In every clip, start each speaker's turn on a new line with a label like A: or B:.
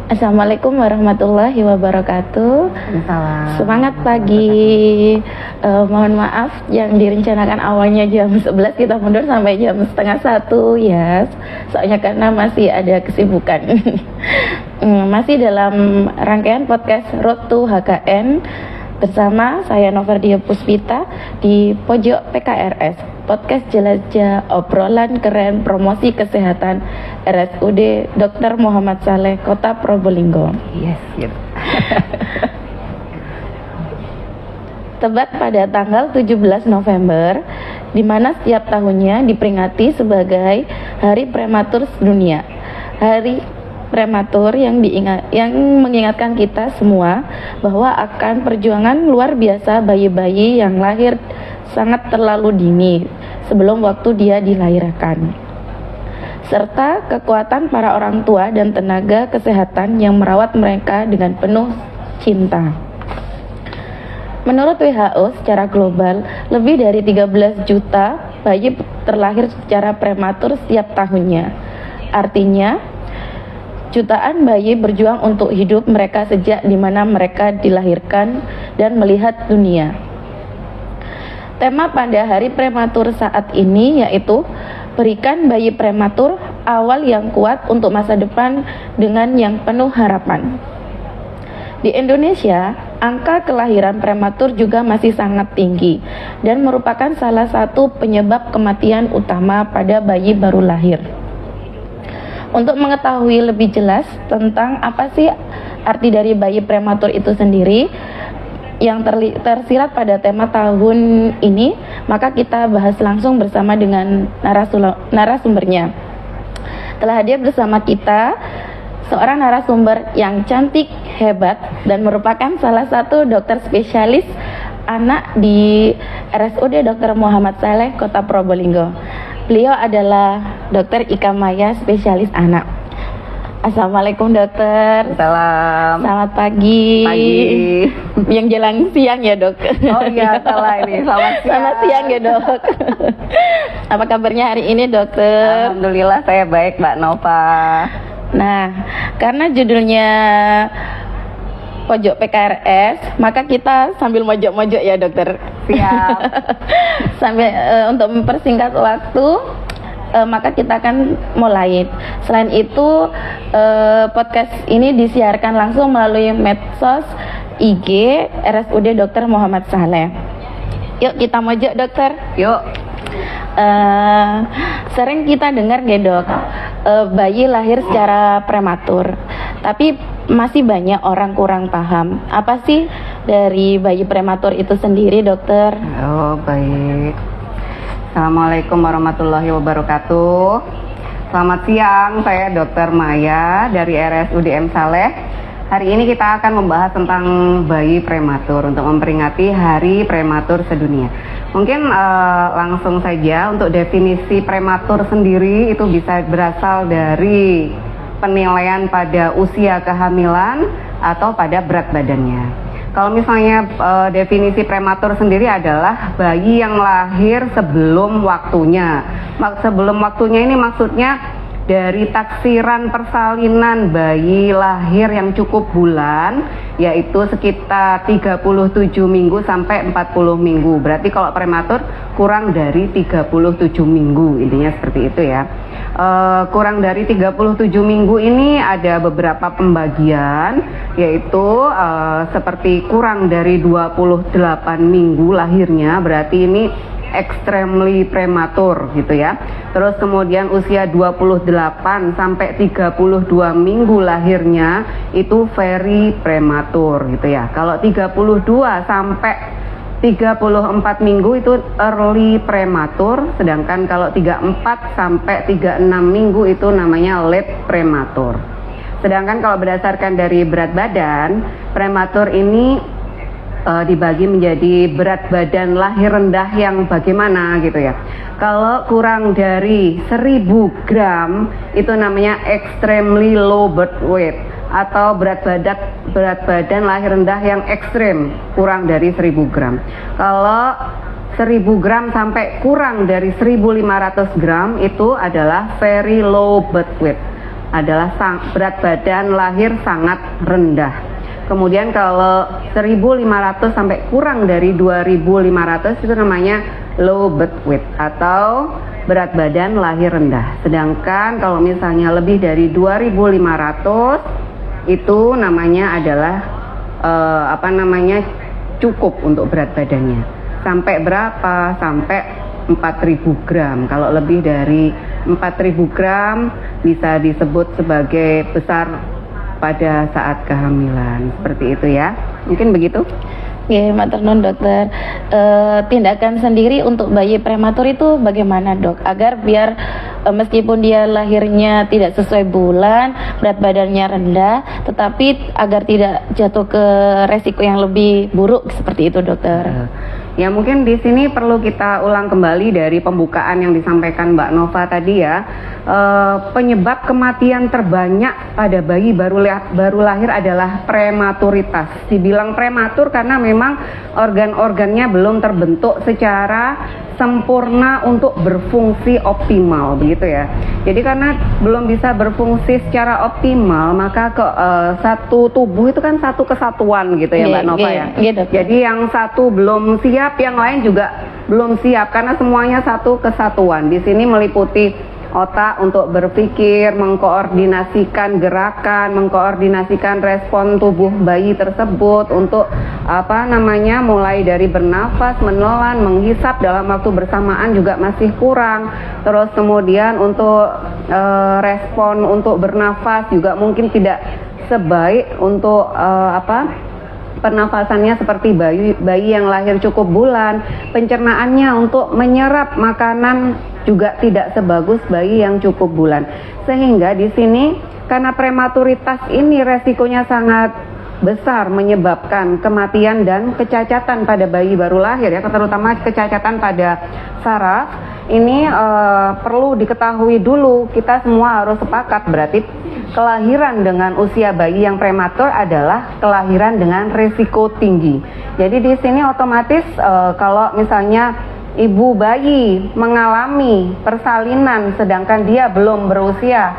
A: Assalamualaikum warahmatullahi wabarakatuh.
B: Salam.
A: Semangat pagi. Mohon maaf yang direncanakan awalnya jam 11 kita mundur sampai jam setengah 1 ya. Soalnya karena masih ada kesibukan. Masih dalam rangkaian podcast Road to HKN bersama saya Novardia Puspita di Pojok PKRS. Podcast jelajah obrolan keren promosi kesehatan RSUD Dr. Muhammad Saleh Kota Probolinggo.
B: Yes, gitu.
A: Tepat pada tanggal 17 November, di mana setiap tahunnya diperingati sebagai Hari Prematur Dunia. Hari prematur yang mengingatkan kita semua bahwa akan perjuangan luar biasa bayi-bayi yang lahir sangat terlalu dini sebelum waktu dia dilahirkan, serta kekuatan para orang tua dan tenaga kesehatan yang merawat mereka dengan penuh cinta. Menurut WHO secara global, lebih dari 13 juta bayi terlahir secara prematur setiap tahunnya. Artinya, jutaan bayi berjuang untuk hidup mereka sejak di mana mereka dilahirkan dan melihat dunia. Tema pada hari prematur saat ini yaitu berikan bayi prematur awal yang kuat untuk masa depan dengan yang penuh harapan. Di Indonesia, angka kelahiran prematur juga masih sangat tinggi dan merupakan salah satu penyebab kematian utama pada bayi baru lahir. Untuk mengetahui lebih jelas tentang apa sih arti dari bayi prematur itu sendiri yang tersirat pada tema tahun ini, maka kita bahas langsung bersama dengan narasumbernya. Telah hadir bersama kita seorang narasumber yang cantik, hebat, dan merupakan salah satu dokter spesialis anak di RSUD Dr. Muhammad Saleh Kota Probolinggo. Beliau adalah Dr. Ika Maya, spesialis anak. Assalamualaikum dokter.
B: Salam.
A: Selamat pagi.
B: Pagi.
A: Yang jelang siang ya dok.
B: Oh iya, salah ini. Selamat siang.
A: Selamat siang ya dok. Apa kabarnya hari ini dokter?
B: Alhamdulillah saya baik Mbak Nova.
A: Nah, karena judulnya Pojok PKRS, maka kita sambil mojok-mojok ya dokter.
B: Siap.
A: Sambil untuk mempersingkat waktu, maka kita akan mulai. Selain itu, podcast ini disiarkan langsung melalui medsos IG RSUD Dr. Muhammad Saleh. Yuk kita mojok dokter.
B: Yuk.
A: Sering kita dengar dok, bayi lahir secara prematur, tapi masih banyak orang kurang paham apa sih dari bayi prematur itu sendiri dokter.
B: Oh baik. Assalamualaikum warahmatullahi wabarakatuh. Selamat siang, saya Dr. Maya dari RSUD M Saleh. Hari ini kita akan membahas tentang bayi prematur untuk memperingati Hari Prematur Sedunia. Mungkin langsung saja untuk definisi prematur sendiri itu bisa berasal dari penilaian pada usia kehamilan atau pada berat badannya. Kalau misalnya definisi prematur sendiri adalah bayi yang lahir sebelum waktunya. Sebelum waktunya ini maksudnya dari taksiran persalinan bayi lahir yang cukup bulan, yaitu sekitar 37 minggu sampai 40 minggu. Berarti kalau prematur kurang dari 37 minggu, intinya seperti itu ya. Kurang dari 37 minggu ini ada beberapa pembagian, yaitu seperti kurang dari 28 minggu lahirnya, berarti ini extremely prematur gitu ya. Terus kemudian usia 28 sampai 32 minggu lahirnya itu very prematur gitu ya. Kalau 32 sampai 34 minggu itu early prematur, sedangkan kalau 34 sampai 36 minggu itu namanya late prematur. Sedangkan kalau berdasarkan dari berat badan, prematur ini dibagi menjadi berat badan lahir rendah yang bagaimana gitu ya. Kalau kurang dari 1000 gram itu namanya extremely low birth weight atau berat badan lahir rendah yang ekstrem, kurang dari 1000 gram. Kalau 1000 gram sampai kurang dari 1500 gram itu adalah very low birth weight. adalah berat badan lahir sangat rendah. Kemudian kalau 1.500 sampai kurang dari 2.500 itu namanya low birth weight atau berat badan lahir rendah. Sedangkan kalau misalnya lebih dari 2.500 itu namanya adalah cukup untuk berat badannya. Sampai berapa? Sampai 4.000 gram. Kalau lebih dari 4.000 gram bisa disebut sebagai besar pada saat kehamilan. Seperti itu ya. Mungkin begitu?
A: Oke, matur nuwun dokter. Tindakan sendiri untuk bayi prematur itu bagaimana dok? Agar biar meskipun dia lahirnya tidak sesuai bulan, berat badannya rendah, tetapi agar tidak jatuh ke resiko yang lebih buruk seperti itu dokter.
B: Ya mungkin di sini perlu kita ulang kembali dari pembukaan yang disampaikan Mbak Nova tadi ya. Penyebab kematian terbanyak pada bayi baru lahir adalah prematuritas. Dibilang prematur karena memang organ-organnya belum terbentuk secara sempurna untuk berfungsi optimal, begitu ya. Jadi karena belum bisa berfungsi secara optimal, maka satu tubuh itu kan satu kesatuan gitu ya Mbak Nova ya. Jadi yang satu belum siap, yang lain juga belum siap karena semuanya satu kesatuan. Di sini meliputi otak untuk berpikir, mengkoordinasikan gerakan, mengkoordinasikan respon tubuh bayi tersebut untuk mulai dari bernafas, menelan, menghisap dalam waktu bersamaan juga masih kurang. Terus kemudian untuk respon untuk bernafas juga mungkin tidak sebaik untuk pernafasannya seperti bayi yang lahir cukup bulan. Pencernaannya untuk menyerap makanan juga tidak sebagus bayi yang cukup bulan. Sehingga di sini karena prematuritas ini resikonya sangat besar menyebabkan kematian dan kecacatan pada bayi baru lahir ya, terutama kecacatan pada saraf. Ini perlu diketahui dulu, kita semua harus sepakat berarti kelahiran dengan usia bayi yang prematur adalah kelahiran dengan risiko tinggi. Jadi di sini otomatis kalau misalnya ibu bayi mengalami persalinan sedangkan dia belum berusia,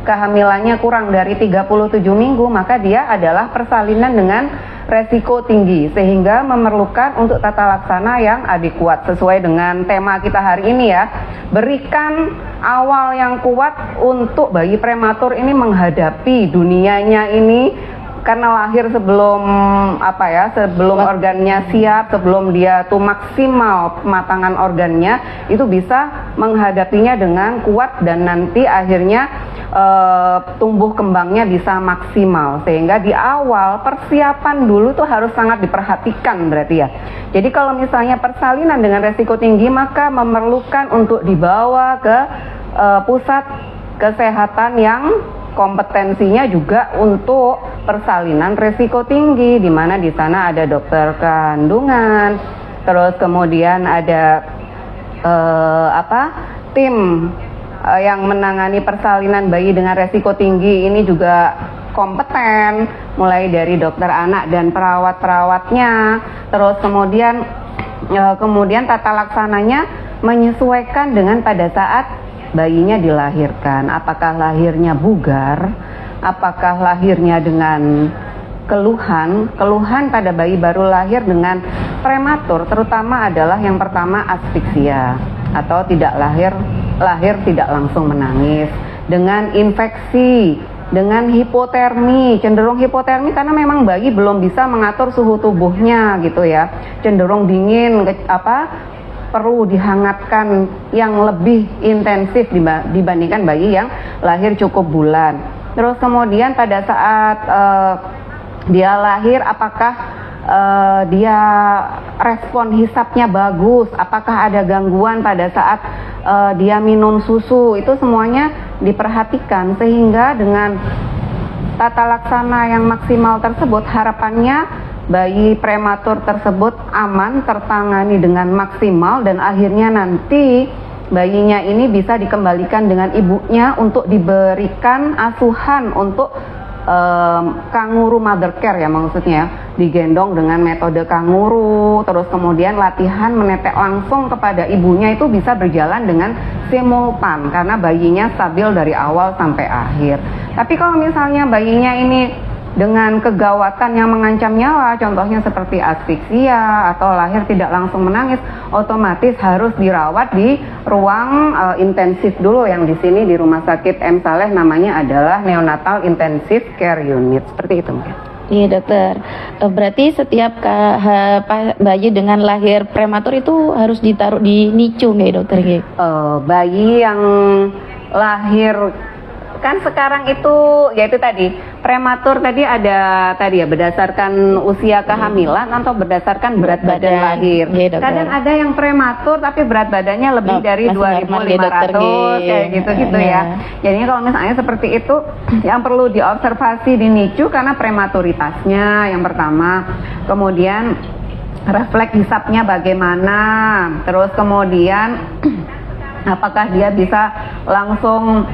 B: kehamilannya kurang dari 37 minggu, maka dia adalah persalinan dengan resiko tinggi sehingga memerlukan untuk tata laksana yang adekuat sesuai dengan tema kita hari ini ya. Berikan awal yang kuat untuk bayi prematur ini menghadapi dunianya ini karena lahir sebelum organnya siap, sebelum dia tuh maksimal pematangan organnya, itu bisa menghadapinya dengan kuat dan nanti akhirnya tumbuh kembangnya bisa maksimal. Sehingga di awal persiapan dulu tuh harus sangat diperhatikan berarti ya. Jadi kalau misalnya persalinan dengan resiko tinggi, maka memerlukan untuk dibawa ke pusat kesehatan yang kompetensinya juga untuk persalinan resiko tinggi, di mana di sana ada dokter kandungan, terus kemudian ada tim yang menangani persalinan bayi dengan resiko tinggi ini juga kompeten, mulai dari dokter anak dan perawat-perawatnya. Terus kemudian tata laksananya menyesuaikan dengan pada saat bayinya dilahirkan. Apakah lahirnya bugar? Apakah lahirnya dengan keluhan pada bayi baru lahir dengan prematur terutama adalah yang pertama asfiksia atau tidak lahir tidak langsung menangis, dengan infeksi, dengan hipotermi, cenderung hipotermi karena memang bayi belum bisa mengatur suhu tubuhnya gitu ya, cenderung dingin, perlu dihangatkan yang lebih intensif dibandingkan bayi yang lahir cukup bulan. Terus kemudian pada saat dia lahir, apakah dia respon hisapnya bagus, apakah ada gangguan pada saat dia minum susu, itu semuanya diperhatikan sehingga dengan tata laksana yang maksimal tersebut harapannya bayi prematur tersebut aman, tertangani dengan maksimal dan akhirnya nanti bayinya ini bisa dikembalikan dengan ibunya untuk diberikan asuhan untuk kangguru mother care ya maksudnya, digendong dengan metode kanguru, terus kemudian latihan menetek langsung kepada ibunya itu bisa berjalan dengan simultan karena bayinya stabil dari awal sampai akhir. Tapi kalau misalnya bayinya ini dengan kegawatan yang mengancam nyawa, contohnya seperti asfiksia atau lahir tidak langsung menangis, otomatis harus dirawat di ruang intensif dulu, yang di sini di Rumah Sakit M. Saleh namanya adalah Neonatal Intensive Care Unit, seperti itu mungkin.
A: Iya dokter, berarti setiap bayi dengan lahir prematur itu harus ditaruh di NICU nggak dokter?
B: Bayi yang lahir kan sekarang itu yaitu tadi prematur tadi ada tadi ya berdasarkan usia kehamilan atau berdasarkan berat badan lahir. Kadang ada yang prematur tapi berat badannya lebih dari 2.500 kayak gitu-gitu ya. Jadi kalau misalnya seperti itu yang perlu diobservasi di NICU karena prematuritasnya yang pertama, kemudian refleks hisapnya bagaimana, terus kemudian apakah dia bisa langsung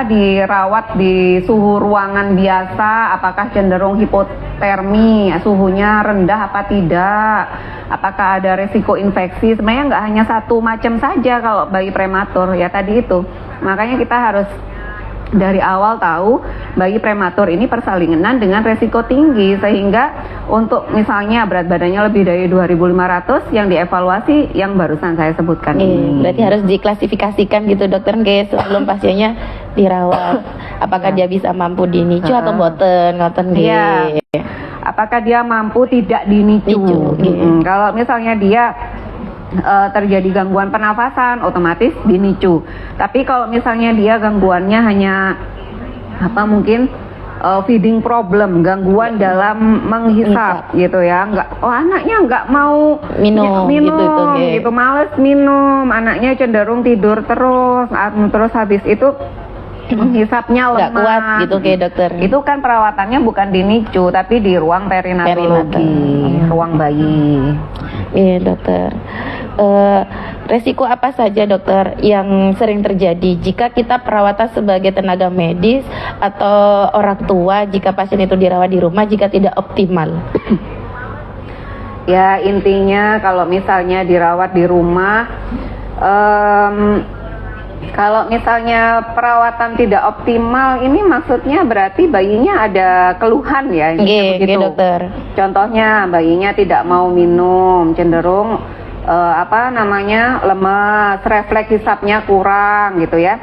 B: dirawat di suhu ruangan biasa, apakah cenderung hipotermi, suhunya rendah apa tidak, apakah ada resiko infeksi. Sebenarnya nggak hanya satu macam saja kalau bayi prematur ya tadi itu, makanya kita harus dari awal tahu bayi prematur ini persalingan dengan resiko tinggi, sehingga untuk misalnya berat badannya lebih dari 2.500 yang dievaluasi yang barusan saya sebutkan ini.
A: Berarti harus diklasifikasikan gitu dokter guys sebelum pasiennya dirawat. Apakah dia bisa mampu di NICU atau boten ngoten nggih.
B: Apakah dia mampu tidak di NICU. Kalau misalnya dia terjadi gangguan pernafasan, otomatis di NICU. Tapi kalau misalnya dia gangguannya hanya mungkin feeding problem, gangguan dalam menghisap gitu ya, anaknya nggak mau minum gitu, males minum, anaknya cenderung tidur terus habis itu menghisapnya lemah,
A: nggak kuat gitu kayak dokter.
B: Itu kan perawatannya bukan di NICU tapi di ruang perinatologi, ruang bayi.
A: Iya dokter. Resiko apa saja dokter yang sering terjadi jika kita perawatan sebagai tenaga medis atau orang tua jika pasien itu dirawat di rumah jika tidak optimal?
B: Ya intinya kalau misalnya dirawat di rumah, kalau misalnya perawatan tidak optimal, ini maksudnya berarti bayinya ada keluhan ya,
A: gitu dokter.
B: Contohnya bayinya tidak mau minum, cenderung lemas, refleks hisapnya kurang gitu ya.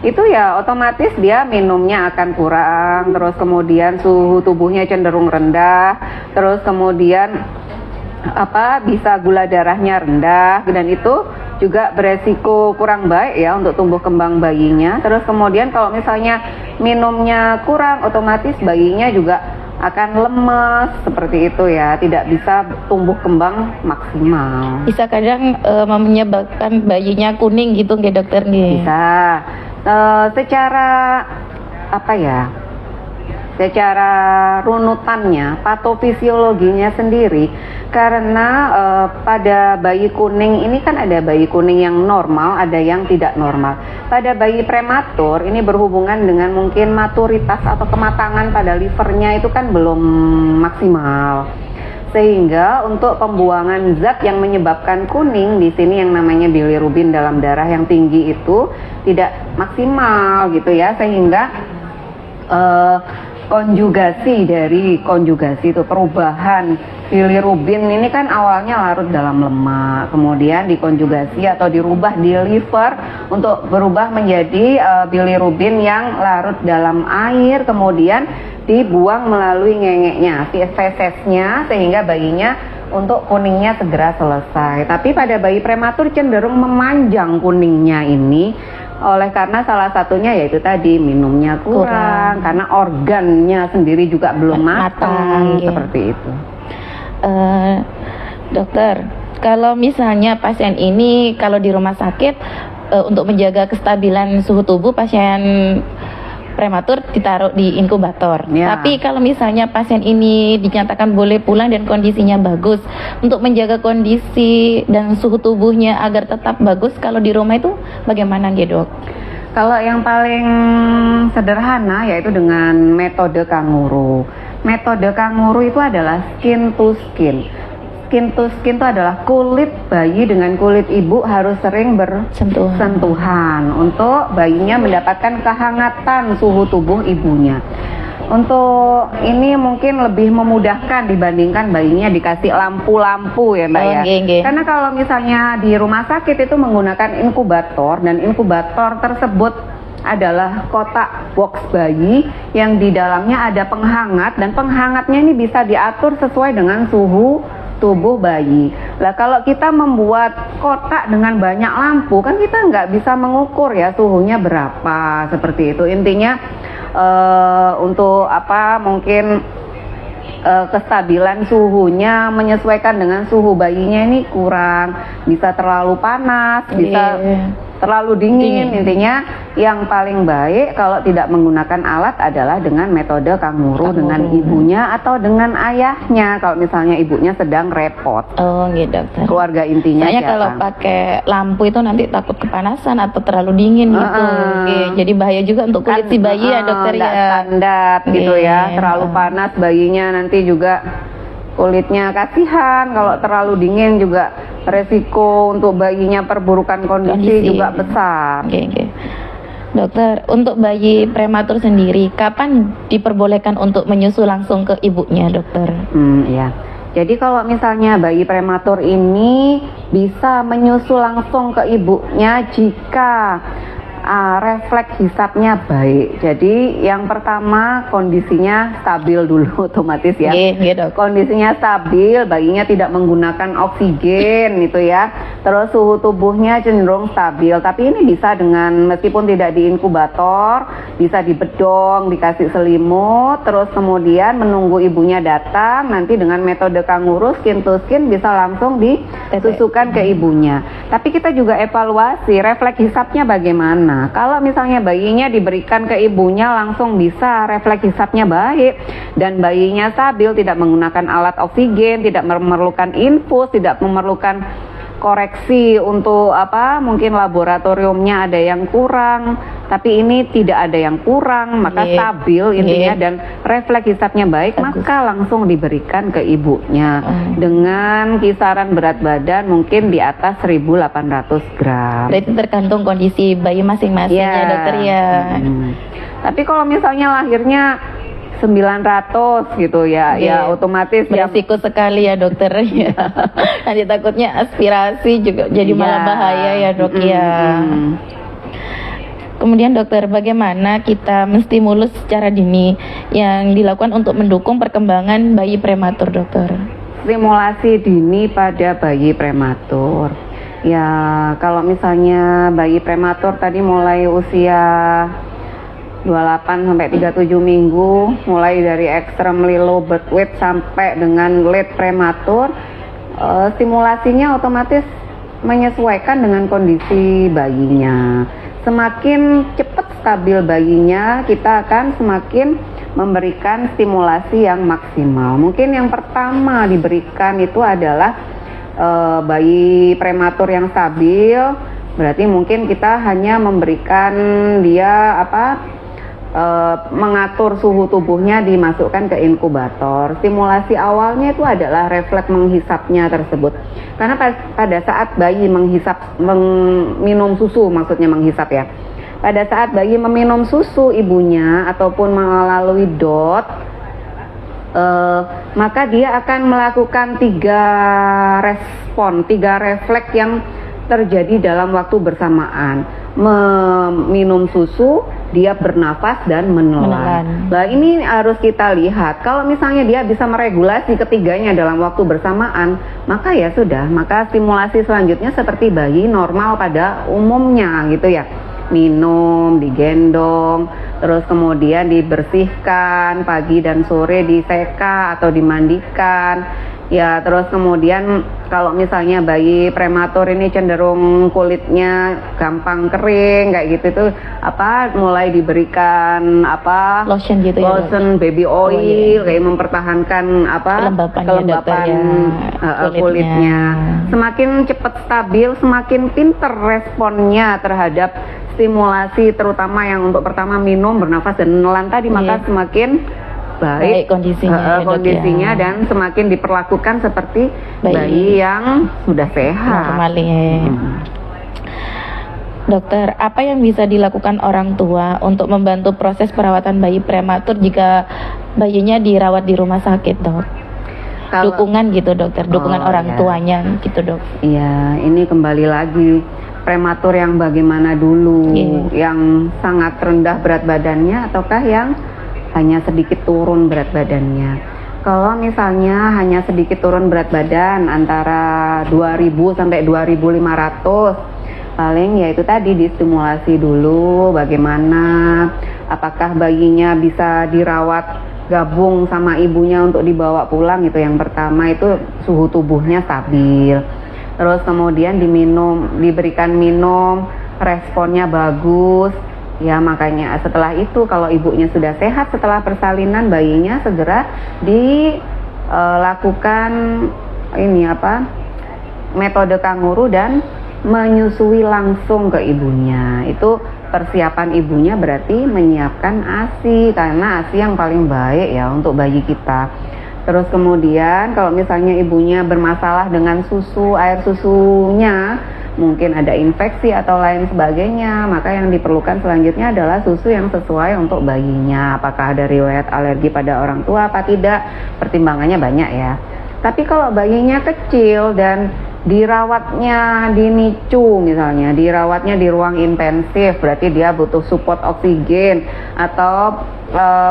B: Itu ya otomatis dia minumnya akan kurang, terus kemudian suhu tubuhnya cenderung rendah, terus kemudian bisa gula darahnya rendah, dan itu juga beresiko kurang baik ya untuk tumbuh kembang bayinya. Terus kemudian kalau misalnya minumnya kurang, otomatis bayinya juga akan lemes seperti itu ya, tidak bisa tumbuh kembang maksimal.
A: Bisa kadang menyebabkan bayinya kuning gitu nggih dokter nih?
B: Bisa. Secara runutannya, patofisiologinya sendiri, karena pada bayi kuning ini kan ada bayi kuning yang normal, ada yang tidak normal. Pada bayi prematur ini berhubungan dengan mungkin maturitas atau kematangan pada livernya itu kan belum maksimal. Sehingga untuk pembuangan zat yang menyebabkan kuning di sini yang namanya bilirubin dalam darah yang tinggi itu tidak maksimal gitu ya, sehingga konjugasi itu perubahan bilirubin ini kan awalnya larut dalam lemak, kemudian dikonjugasi atau dirubah di liver untuk berubah menjadi bilirubin yang larut dalam air, kemudian dibuang melalui ngengeknya, fesesnya, sehingga bayinya untuk kuningnya segera selesai. Tapi pada bayi prematur cenderung memanjang kuningnya ini, oleh karena salah satunya yaitu tadi minumnya kurang. Karena organnya sendiri juga belum matang seperti itu.
A: Dokter, kalau misalnya pasien ini kalau di rumah sakit untuk menjaga kestabilan suhu tubuh pasien prematur ditaruh di inkubator. Tapi kalau misalnya pasien ini dinyatakan boleh pulang dan kondisinya bagus, untuk menjaga kondisi dan suhu tubuhnya agar tetap bagus kalau di rumah itu bagaimana nggih dok?
B: Kalau yang paling sederhana yaitu dengan metode kanguru. metode kanguru itu adalah skin to skin. Skin to skin itu adalah kulit bayi dengan kulit ibu harus sering bersentuhan untuk bayinya mendapatkan kehangatan suhu tubuh ibunya. Untuk ini mungkin lebih memudahkan dibandingkan bayinya dikasih lampu-lampu ya Mbak ya. Karena kalau misalnya di rumah sakit itu menggunakan inkubator, dan inkubator tersebut adalah kotak box bayi yang di dalamnya ada penghangat, dan penghangatnya ini bisa diatur sesuai dengan suhu tubuh bayi. Lah kalau kita membuat kotak dengan banyak lampu, kan kita nggak bisa mengukur ya suhunya berapa, seperti itu. Intinya untuk apa, mungkin kestabilan suhunya menyesuaikan dengan suhu bayinya ini kurang, bisa terlalu panas, bisa terlalu dingin. Intinya yang paling baik kalau tidak menggunakan alat adalah dengan metode kanguru dengan ibunya atau dengan ayahnya kalau misalnya ibunya sedang repot.
A: Oh gitu dokter.
B: Keluarga intinya
A: soalnya kalau pakai lampu itu nanti takut kepanasan atau terlalu dingin gitu. Jadi bahaya juga untuk kulit si bayi ya dokter ya.
B: Standar gitu ya, terlalu panas bayinya nanti juga kulitnya kasihan, kalau terlalu dingin juga resiko untuk bayinya perburukan kondisi juga besar.
A: Dokter, untuk bayi prematur sendiri, kapan diperbolehkan untuk menyusu langsung ke ibunya, dokter?
B: Ya. Jadi kalau misalnya bayi prematur ini bisa menyusu langsung ke ibunya jika refleks hisapnya baik. Jadi yang pertama kondisinya stabil dulu otomatis ya. Kondisinya stabil, bayinya tidak menggunakan oksigen gitu ya. Terus suhu tubuhnya cenderung stabil. Tapi ini bisa dengan, meskipun tidak di inkubator, bisa di bedong, dikasih selimut, terus kemudian menunggu ibunya datang. Nanti dengan metode kanguru skin to skin bisa langsung disusukan ke ibunya. Tapi kita juga evaluasi refleks hisapnya bagaimana. Kalau misalnya bayinya diberikan ke ibunya langsung bisa refleks hisapnya baik dan bayinya stabil, tidak menggunakan alat oksigen, tidak memerlukan infus, tidak memerlukan koreksi untuk apa, mungkin laboratoriumnya ada yang kurang, tapi ini tidak ada yang kurang, maka stabil intinya dan refleks hisapnya baik, maka langsung diberikan ke ibunya dengan kisaran berat badan mungkin di atas 1.800 gram.
A: Berarti tergantung kondisi bayi masing-masing ya dokter ya.
B: Tapi kalau misalnya lahirnya 900 gitu ya, ya otomatis
A: beresiko sekali ya dokter ya. Nanti takutnya aspirasi juga jadi malah bahaya ya dok ya. Kemudian dokter, bagaimana kita menstimulus secara dini yang dilakukan untuk mendukung perkembangan bayi prematur dokter?
B: Stimulasi dini pada bayi prematur. Ya kalau misalnya bayi prematur tadi mulai usia 28 sampai 37 minggu, mulai dari extremely low birth weight sampai dengan late prematur, stimulasinya otomatis menyesuaikan dengan kondisi bayinya. Semakin cepat stabil bayinya, kita akan semakin memberikan stimulasi yang maksimal. Mungkin yang pertama diberikan itu adalah bayi prematur yang stabil, berarti mungkin kita hanya memberikan dia mengatur suhu tubuhnya, dimasukkan ke inkubator. Stimulasi awalnya itu adalah refleks menghisapnya tersebut. Karena pada saat bayi minum susu, maksudnya menghisap ya. Pada saat bayi meminum susu ibunya ataupun melalui DOT, maka dia akan melakukan 3 refleks yang terjadi dalam waktu bersamaan. Meminum susu, dia bernafas dan menelan. Nah ini harus kita lihat. Kalau misalnya dia bisa meregulasi ketiganya dalam waktu bersamaan, maka ya sudah, maka stimulasi selanjutnya seperti bayi normal pada umumnya gitu ya. Minum, digendong, terus kemudian dibersihkan pagi dan sore, diseka atau dimandikan. Ya, terus kemudian kalau misalnya bayi prematur ini cenderung kulitnya gampang kering kayak gitu tuh, mulai diberikan
A: lotion gitu ya,
B: lotion baby oil kayak mempertahankan kelembapan kulitnya. Semakin cepat stabil, semakin pinter responnya terhadap stimulasi, terutama yang untuk pertama minum, bernafas dan menelan tadi, maka semakin
A: baik kondisinya,
B: kondisinya dan semakin diperlakukan seperti bayi yang sudah sehat.
A: Normal ya. Dokter, apa yang bisa dilakukan orang tua untuk membantu proses perawatan bayi prematur jika bayinya dirawat di rumah sakit, dok? Dukungan gitu, dokter, dukungan orang tuanya gitu, dok.
B: Iya, ini kembali lagi prematur yang bagaimana dulu, yang sangat rendah berat badannya ataukah yang hanya sedikit turun berat badannya. Kalau misalnya hanya sedikit turun berat badan antara 2000 sampai 2500, paling ya itu tadi distimulasi dulu bagaimana, apakah bayinya bisa dirawat gabung sama ibunya untuk dibawa pulang. Itu yang pertama, itu suhu tubuhnya stabil. Terus kemudian diberikan minum, responnya bagus. Ya makanya setelah itu kalau ibunya sudah sehat setelah persalinan, bayinya segera dilakukan metode kanguru dan menyusui langsung ke ibunya. Itu persiapan ibunya berarti menyiapkan ASI, karena ASI yang paling baik ya untuk bayi kita. Terus kemudian kalau misalnya ibunya bermasalah dengan susu, air susunya mungkin ada infeksi atau lain sebagainya, maka yang diperlukan selanjutnya adalah susu yang sesuai untuk bayinya. Apakah ada riwayat alergi pada orang tua apa tidak, pertimbangannya banyak ya. Tapi kalau bayinya kecil dan dirawatnya di NICU misalnya, dirawatnya di ruang intensif, berarti dia butuh support oksigen atau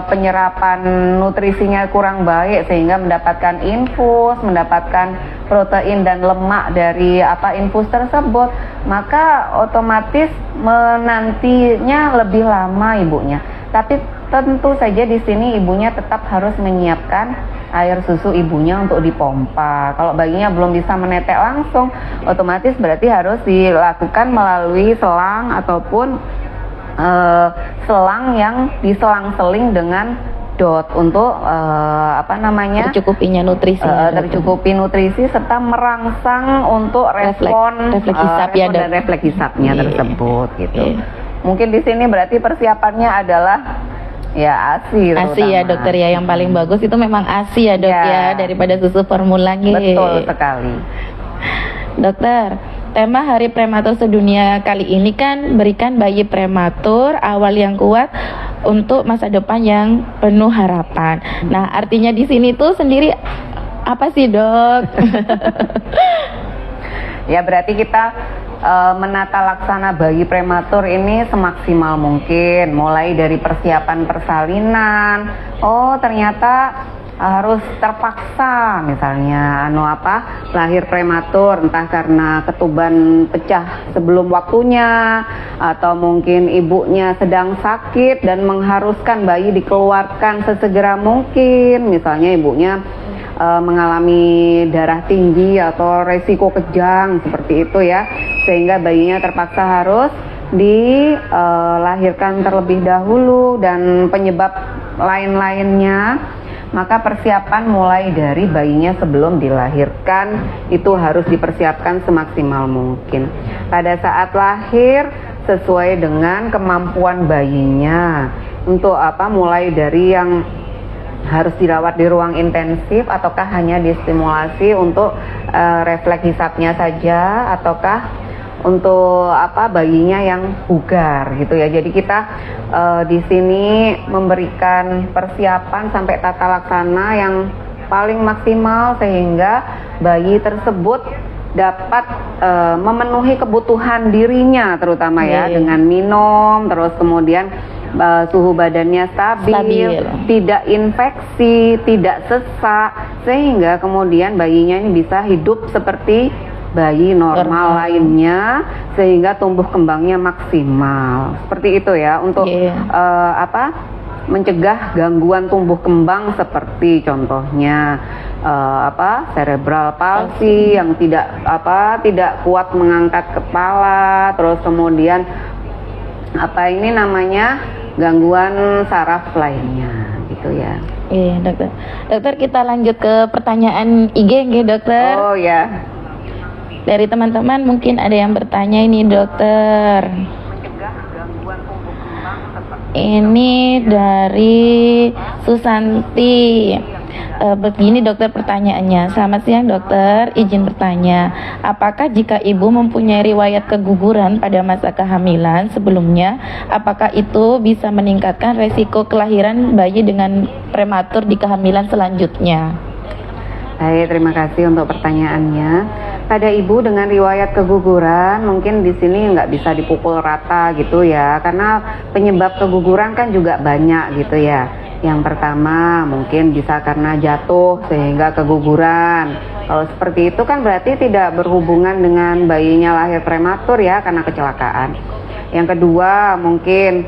B: penyerapan nutrisinya kurang baik sehingga mendapatkan infus, mendapatkan protein dan lemak dari infus tersebut, maka otomatis menantinya lebih lama ibunya. Tapi tentu saja di sini ibunya tetap harus menyiapkan air susu ibunya untuk dipompa. Kalau bayinya belum bisa menetek langsung, otomatis berarti harus dilakukan melalui selang ataupun selang yang diselang-seling dengan dot untuk
A: tercukupinya nutrisi,
B: tercukupi nutrisi serta merangsang untuk respon
A: refleks hisap
B: dan refleks hisapnya tersebut gitu. Mungkin di sini berarti persiapannya adalah ya ASI
A: ya dokter ya, yang paling bagus itu memang ASI ya dok ya daripada susu formula.
B: Betul sekali.
A: Dokter, tema Hari Prematur Sedunia kali ini kan berikan bayi prematur awal yang kuat untuk masa depan yang penuh harapan. Nah, artinya di sini tuh sendiri apa sih, dok?
B: Ya berarti kita menata laksana bayi prematur ini semaksimal mungkin, mulai dari persiapan persalinan. Oh ternyata harus terpaksa misalnya lahir prematur, entah karena ketuban pecah sebelum waktunya atau mungkin ibunya sedang sakit dan mengharuskan bayi dikeluarkan sesegera mungkin, misalnya ibunya mengalami darah tinggi atau resiko kejang seperti itu ya, sehingga bayinya terpaksa harus dilahirkan terlebih dahulu dan penyebab lain-lainnya. Maka persiapan mulai dari bayinya sebelum dilahirkan itu harus dipersiapkan semaksimal mungkin. Pada saat lahir sesuai dengan kemampuan bayinya, untuk mulai dari yang harus dirawat di ruang intensif ataukah hanya distimulasi untuk refleks hisapnya saja, ataukah untuk bayinya yang bugar gitu ya. Jadi kita di sini memberikan persiapan sampai tata laksana yang paling maksimal sehingga bayi tersebut dapat memenuhi kebutuhan dirinya terutama ya, dengan minum, terus kemudian suhu badannya stabil, tidak infeksi, tidak sesak, sehingga kemudian bayinya ini bisa hidup seperti bayi normal lainnya sehingga tumbuh kembangnya maksimal. Seperti itu ya untuk mencegah gangguan tumbuh kembang seperti contohnya cerebral palsy yang tidak kuat mengangkat kepala, terus kemudian gangguan saraf lainnya gitu ya.
A: Iya dokter. Dokter, kita lanjut ke pertanyaan IG nggih dokter.
B: Oh ya.
A: Dari teman-teman mungkin ada yang bertanya ini dokter.
B: Mencegah gangguan tumbuh kembang seperti
A: Ini dari Susanti. Begini dokter pertanyaannya. Selamat siang dokter, izin bertanya, apakah jika ibu mempunyai riwayat keguguran pada masa kehamilan sebelumnya, apakah itu bisa meningkatkan resiko kelahiran bayi dengan prematur di kehamilan selanjutnya?
B: Baik, terima kasih untuk pertanyaannya. Pada ibu dengan riwayat keguguran, mungkin di sini nggak bisa dipukul rata gitu ya, karena penyebab keguguran kan juga banyak gitu ya. Yang pertama mungkin bisa karena jatuh sehingga keguguran. Kalau seperti itu kan berarti tidak berhubungan dengan bayinya lahir prematur ya, karena kecelakaan. Yang kedua mungkin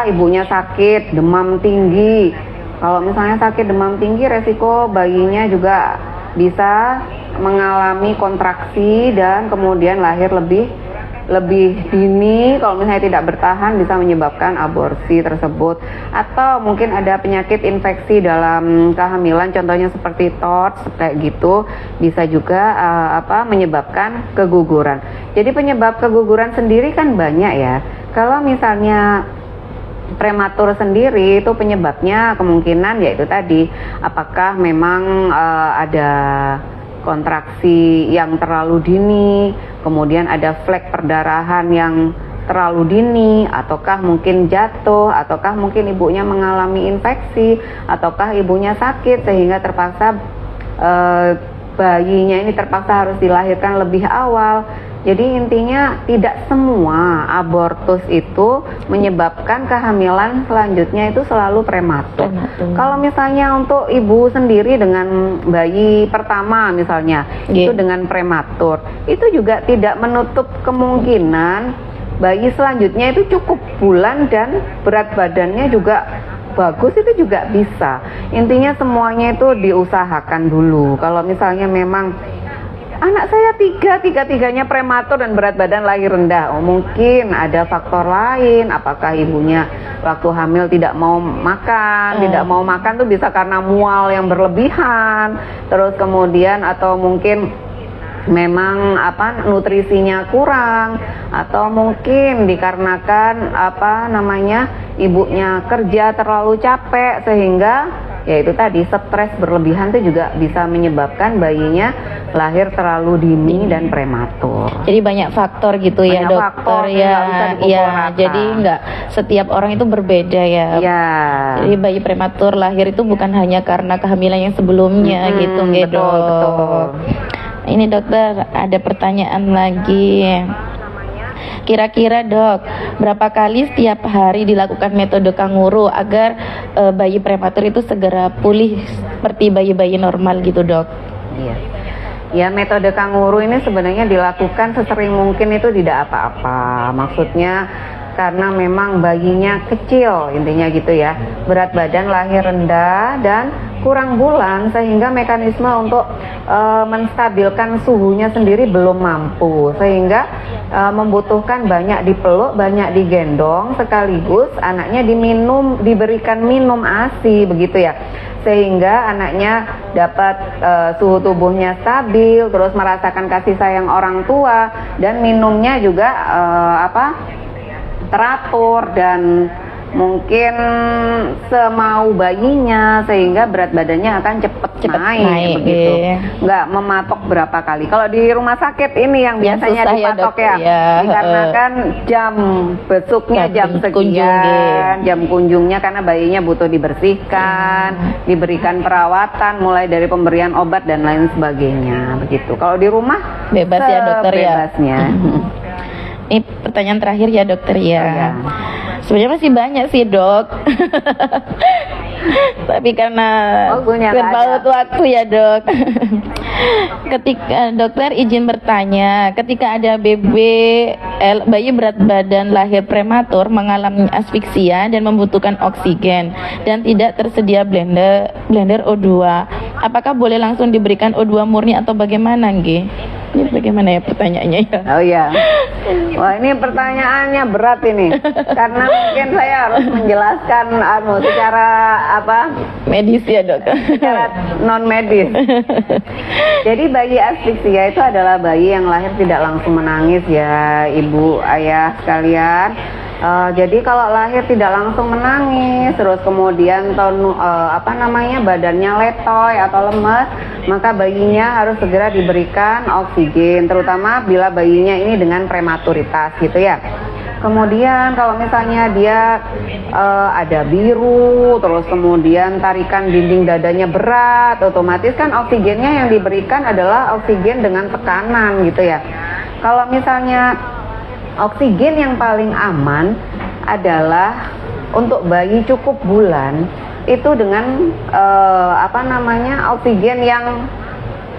B: ibunya sakit, demam tinggi. Kalau misalnya sakit demam tinggi, resiko bayinya juga bisa mengalami kontraksi dan kemudian lahir lebih dini. Kalau misalnya tidak bertahan bisa menyebabkan aborsi tersebut. Atau mungkin ada penyakit infeksi dalam kehamilan, contohnya seperti TORCH kayak gitu, bisa juga menyebabkan keguguran. Jadi penyebab keguguran sendiri kan banyak ya. Kalau misalnya prematur sendiri itu penyebabnya kemungkinan yaitu tadi, apakah memang ada kontraksi yang terlalu dini, kemudian ada flek perdarahan yang terlalu dini, ataukah mungkin jatuh, ataukah mungkin ibunya mengalami infeksi, ataukah ibunya sakit sehingga terpaksa bayinya ini terpaksa harus dilahirkan lebih awal. Jadi intinya tidak semua abortus itu menyebabkan kehamilan selanjutnya itu selalu prematur. Kalau misalnya untuk ibu sendiri dengan bayi pertama misalnya itu dengan prematur, itu juga tidak menutup kemungkinan bayi selanjutnya itu cukup bulan dan berat badannya juga bagus, itu juga bisa. Intinya semuanya itu diusahakan dulu. Kalau misalnya memang anak saya tiga-tiganya prematur dan berat badan lahir rendah, mungkin ada faktor lain. Apakah ibunya waktu hamil tidak mau makan? Tidak mau makan tuh bisa karena mual yang berlebihan. Terus kemudian atau mungkin memang nutrisinya kurang, atau mungkin dikarenakan ibunya kerja terlalu capek sehingga ya itu tadi stres berlebihan itu juga bisa menyebabkan bayinya lahir terlalu dini dan prematur.
A: Jadi banyak faktor gitu ya dokter ya. Jadi nggak setiap orang itu berbeda ya. Jadi bayi prematur lahir itu bukan hanya karena kehamilan yang sebelumnya gitu
B: betul.
A: Ini dokter ada pertanyaan lagi. Kira-kira dok, berapa kali setiap hari dilakukan metode kanguru agar bayi prematur itu segera pulih seperti bayi-bayi normal gitu dok?
B: Ya, metode kanguru ini sebenarnya dilakukan sesering mungkin, itu tidak apa-apa. Maksudnya karena memang bayinya kecil, intinya gitu ya, berat badan lahir rendah dan kurang bulan, sehingga mekanisme untuk menstabilkan suhunya sendiri belum mampu, sehingga membutuhkan banyak dipeluk, banyak digendong, sekaligus anaknya diberikan minum ASI begitu ya, sehingga anaknya dapat suhu tubuhnya stabil, terus merasakan kasih sayang orang tua, dan minumnya juga teratur dan mungkin semau bayinya, sehingga berat badannya akan cepat naik begitu. Nggak mematok berapa kali. Kalau di rumah sakit ini yang biasanya dipatok ya, dikarenakan jam besuknya jam sekian, jam kunjungnya, karena bayinya butuh dibersihkan, diberikan perawatan mulai dari pemberian obat dan lain sebagainya begitu. Kalau di rumah
A: bebas ya dokter ya.
B: Bebasnya.
A: Ini pertanyaan terakhir ya dokter ya. Sebenarnya masih banyak sih dok. Tapi karena terbaut waktu ya dok. Ketika dokter izin bertanya, ketika ada bayi berat badan lahir prematur mengalami asfiksia dan membutuhkan oksigen dan tidak tersedia blender O2, apakah boleh langsung diberikan O2 murni atau bagaimana nggih? Ini bagaimana ya pertanyaannya ya?
B: Oh iya. Wah, ini pertanyaannya berat ini. Karena mungkin saya harus menjelaskan secara
A: medis ya, Dok.
B: Secara non medis. Jadi bayi asfiksia itu adalah bayi yang lahir tidak langsung menangis ya, Ibu, Ayah sekalian. Jadi kalau lahir tidak langsung menangis, terus kemudian badannya letoy atau lemes, maka bayinya harus segera diberikan oksigen, terutama bila bayinya ini dengan prematuritas gitu ya. Kemudian kalau misalnya dia ada biru, terus kemudian tarikan dinding dadanya berat, otomatis kan oksigennya yang diberikan adalah oksigen dengan tekanan gitu ya. Kalau misalnya oksigen yang paling aman adalah untuk bayi cukup bulan itu dengan oksigen yang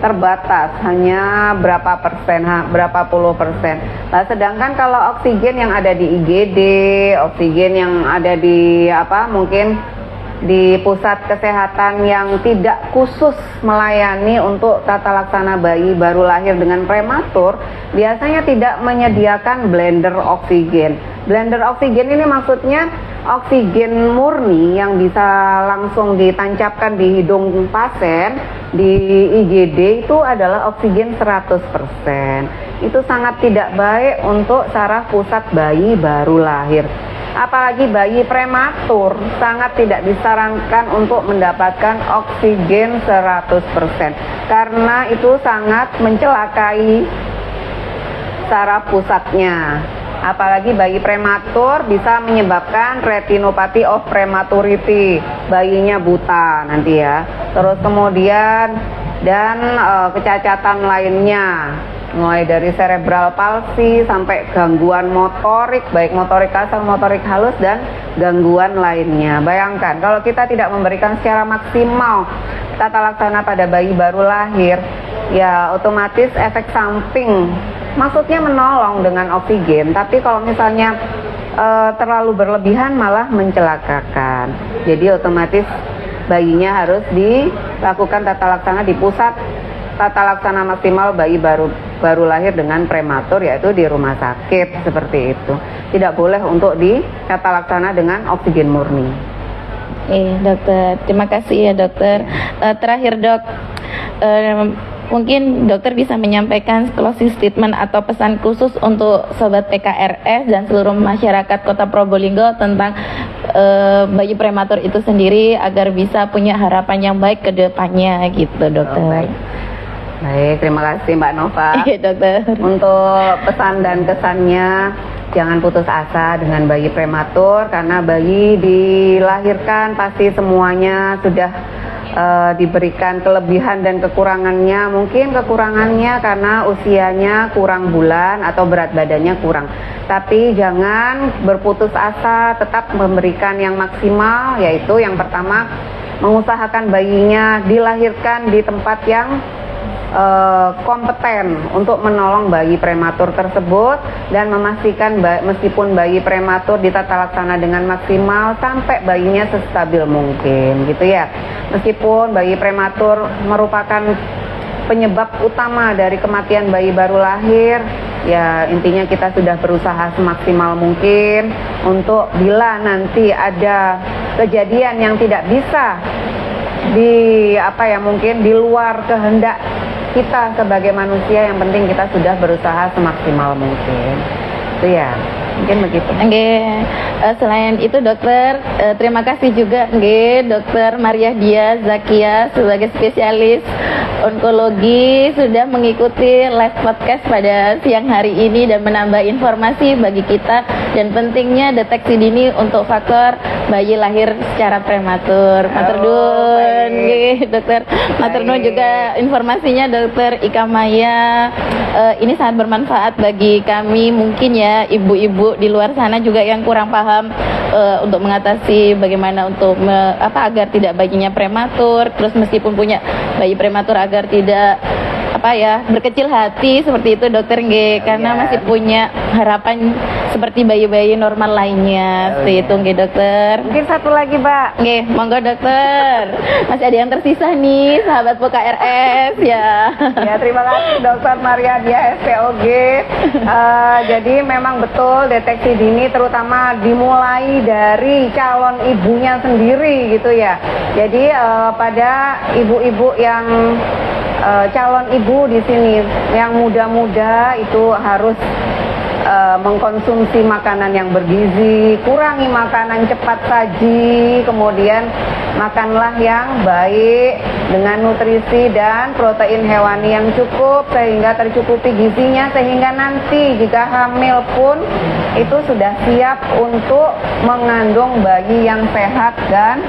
B: terbatas, hanya berapa persen, berapa puluh persen. Nah, sedangkan kalau oksigen yang ada di IGD, oksigen yang ada di mungkin di pusat kesehatan yang tidak khusus melayani untuk tata laksana bayi baru lahir dengan prematur, biasanya tidak menyediakan blender oksigen. Blender oksigen ini maksudnya oksigen murni yang bisa langsung ditancapkan di hidung pasien. Di IGD itu adalah oksigen 100%. Itu sangat tidak baik untuk saraf pusat bayi baru lahir. Apalagi bayi prematur sangat tidak disarankan untuk mendapatkan oksigen 100% karena itu sangat mencelakai saraf pusatnya. Apalagi bayi prematur bisa menyebabkan retinopathy of prematurity, bayinya buta nanti ya. Terus kemudian kecacatan lainnya, mulai dari cerebral palsy sampai gangguan motorik, baik motorik kasar, motorik halus, dan gangguan lainnya. Bayangkan kalau kita tidak memberikan secara maksimal tata laksana pada bayi baru lahir, ya otomatis efek samping, maksudnya menolong dengan oksigen, tapi kalau misalnya terlalu berlebihan malah mencelakakan. Jadi otomatis bayinya harus dilakukan tata laksana di pusat tata laksana maksimal bayi baru lahir dengan prematur, yaitu di rumah sakit seperti itu. Tidak boleh untuk di tata laksana dengan oksigen murni.
A: Dokter, terima kasih ya dokter. Terakhir dok, mungkin dokter bisa menyampaikan closing statement atau pesan khusus untuk sobat PKRS dan seluruh masyarakat Kota Probolinggo tentang bayi prematur itu sendiri agar bisa punya harapan yang baik ke depannya gitu dokter.
B: Baik, terima kasih Mbak Nova.
A: Iya dokter.
B: Untuk pesan dan kesannya, jangan putus asa dengan bayi prematur, karena bayi dilahirkan pasti semuanya sudah diberikan kelebihan dan kekurangannya. Mungkin kekurangannya karena usianya kurang bulan atau berat badannya kurang. Tapi jangan berputus asa, tetap memberikan yang maksimal, yaitu yang pertama mengusahakan bayinya dilahirkan di tempat yang kompeten untuk menolong bayi prematur tersebut dan memastikan meskipun bayi prematur ditata laksana dengan maksimal sampai bayinya sestabil mungkin gitu ya. Meskipun bayi prematur merupakan penyebab utama dari kematian bayi baru lahir, ya intinya kita sudah berusaha semaksimal mungkin untuk bila nanti ada kejadian yang tidak bisa mungkin di luar kehendak kita sebagai manusia, yang penting kita sudah berusaha semaksimal mungkin. Itu ya, mungkin begitu.
A: Selain itu dokter, terima kasih juga Dokter Maria Dia Zakia sebagai spesialis onkologi sudah mengikuti live podcast pada siang hari ini dan menambah informasi bagi kita dan pentingnya deteksi dini untuk faktor bayi lahir secara prematur. Matur nuwun dokter. Matur nuwun juga informasinya dokter Ika Maya. Ini sangat bermanfaat bagi kami mungkin ya ibu-ibu di luar sana juga yang kurang paham untuk mengatasi bagaimana untuk agar tidak bayinya prematur, terus meskipun punya bayi prematur agar tidak berkecil hati seperti itu dokter karena masih punya harapan seperti bayi-bayi normal lainnya. Seperti itu dokter.
B: Mungkin satu lagi Mbak.
A: Monggo dokter. Masih ada yang tersisa nih sahabat PKRS ya.
B: Ya, terima kasih Dokter Maria Dia SPOG. Jadi memang betul deteksi dini terutama dimulai dari calon ibunya sendiri gitu ya. Jadi pada ibu-ibu yang calon ibu di sini yang muda-muda itu harus mengkonsumsi makanan yang bergizi, kurangi makanan cepat saji, kemudian makanlah yang baik dengan nutrisi dan protein hewani yang cukup sehingga tercukupi gizinya, sehingga nanti jika hamil pun itu sudah siap untuk mengandung bayi yang sehat dan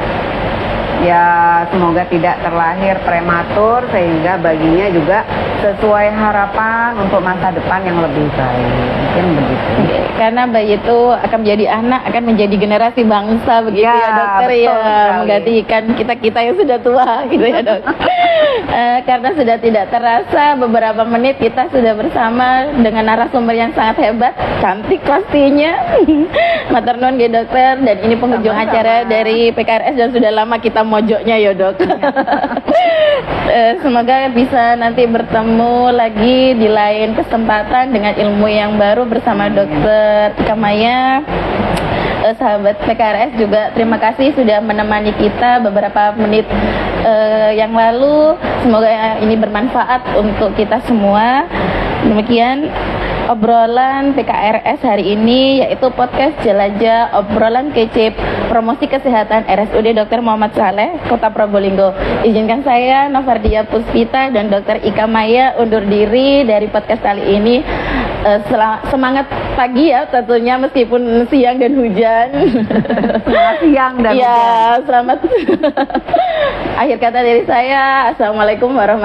B: ya semoga tidak terlahir prematur sehingga bayinya juga sesuai harapan untuk masa depan yang lebih baik. Mungkin begitu.
A: Karena bayi itu akan menjadi anak, akan menjadi generasi bangsa begitu ya, dokter
B: betul
A: ya,
B: sekali.
A: menggantikan kita yang sudah tua gitu ya dok. Karena sudah tidak terasa beberapa menit kita sudah bersama dengan narasumber yang sangat hebat, cantik pastinya. Matur nuwun nggih dokter, dan ini penghujung
B: Sama-sama.
A: acara dari PKRS dan sudah lama kita mojoknya ya dok. Semoga bisa nanti bertemu lagi di lain kesempatan dengan ilmu yang baru bersama dokter Ika Maya. Sahabat PKRS juga terima kasih sudah menemani kita beberapa menit yang lalu. Semoga ini bermanfaat untuk kita semua. Demikian obrolan PKRS hari ini, yaitu podcast Jelajah Obrolan Kece Promosi Kesehatan RSUD Dr. Muhammad Saleh, Kota Probolinggo. Izinkan saya Novardia Puspita dan Dr. Ika Maya undur diri dari podcast kali ini. Semangat pagi ya tentunya meskipun siang dan hujan.
B: Selamat siang dan
A: Ya, selamat. Akhir kata dari saya, Assalamualaikum warahmatullahi wabarakatuh.